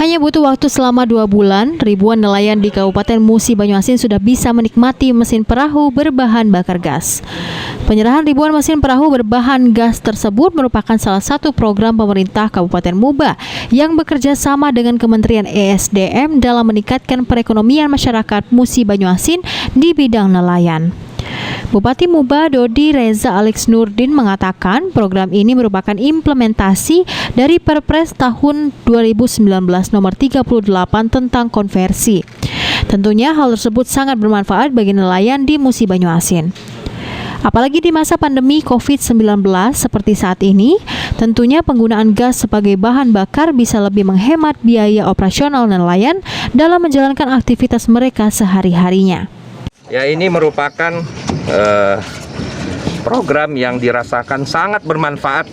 Hanya butuh waktu selama 2 bulan, ribuan nelayan di Kabupaten Musi Banyuasin sudah bisa menikmati mesin perahu berbahan bakar gas. Penyerahan ribuan mesin perahu berbahan gas tersebut merupakan salah satu program pemerintah Kabupaten Muba yang bekerja sama dengan Kementerian ESDM dalam meningkatkan perekonomian masyarakat Musi Banyuasin di bidang nelayan. Bupati Muba Dodi Reza Alex Nurdin mengatakan program ini merupakan implementasi dari Perpres tahun 2019 nomor 38 tentang konversi. Tentunya hal tersebut sangat bermanfaat bagi nelayan di Musi Banyuasin. Apalagi di masa pandemi COVID-19 seperti saat ini, tentunya penggunaan gas sebagai bahan bakar bisa lebih menghemat biaya operasional nelayan dalam menjalankan aktivitas mereka sehari-harinya. Ya, ini merupakan program yang dirasakan sangat bermanfaat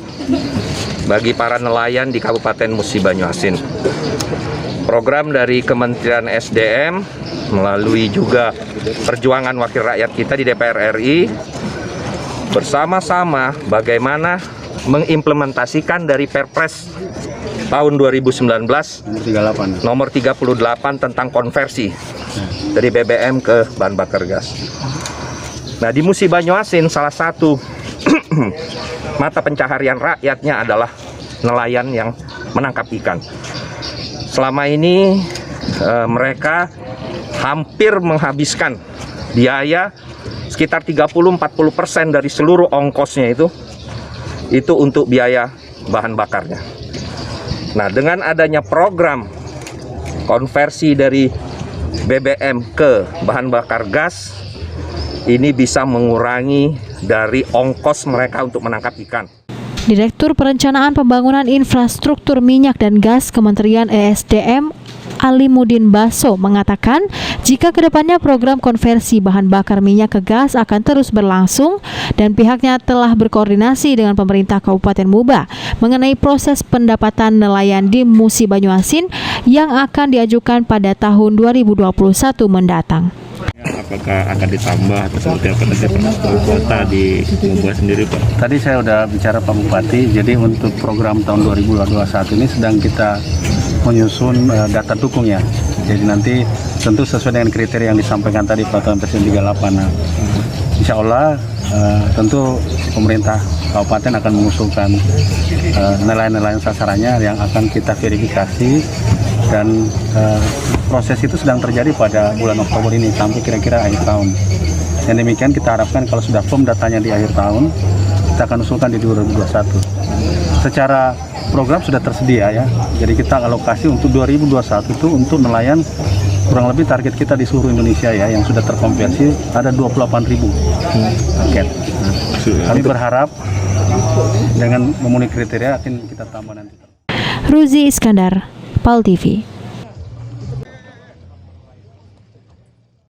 bagi para nelayan di Kabupaten Musi Banyuasin. Program dari Kementerian SDM melalui juga perjuangan wakil rakyat kita di DPR RI bersama-sama bagaimana mengimplementasikan dari Perpres tahun 2019 nomor 38 tentang konversi dari BBM ke bahan bakar gas. Nah, di Musi Banyuasin salah satu mata pencaharian rakyatnya adalah nelayan yang menangkap ikan. Selama ini mereka hampir menghabiskan biaya sekitar 30-40% dari seluruh ongkosnya itu untuk biaya bahan bakarnya. Nah, dengan adanya program konversi dari BBM ke bahan bakar gas, ini bisa mengurangi dari ongkos mereka untuk menangkap ikan. Direktur Perencanaan Pembangunan Infrastruktur Minyak dan Gas Kementerian ESDM Alimuddin Baso mengatakan jika kedepannya program konversi bahan bakar minyak ke gas akan terus berlangsung dan pihaknya telah berkoordinasi dengan pemerintah Kabupaten Muba mengenai proses pendapatan nelayan di Musi Banyuasin yang akan diajukan pada tahun 2021 mendatang. Apakah akan ditambah atau seperti apa nanti kuota di Muba sendiri, Pak? Tadi saya sudah bicara Pak Bupati, jadi untuk program tahun 2021 ini sedang kita menyusun data dukung ya. Jadi nanti tentu sesuai dengan kriteria yang disampaikan tadi Peraturan Presiden 38. Nah, insya Allah tentu pemerintah kabupaten akan mengusulkan nelayan-nelayan sasarannya yang akan kita verifikasi dan proses itu sedang terjadi pada bulan Oktober ini sampai kira-kira akhir tahun. Dan demikian kita harapkan kalau sudah firm datanya di akhir tahun, kita akan usulkan di 2021. Secara program sudah tersedia ya, jadi kita alokasi untuk 2021 itu untuk nelayan kurang lebih target kita di seluruh Indonesia ya yang sudah terkonversi ada 28.000 paket. Kami berharap dengan memenuhi kriteria akan kita tambah nanti. Ruzi Iskandar, PAL TV.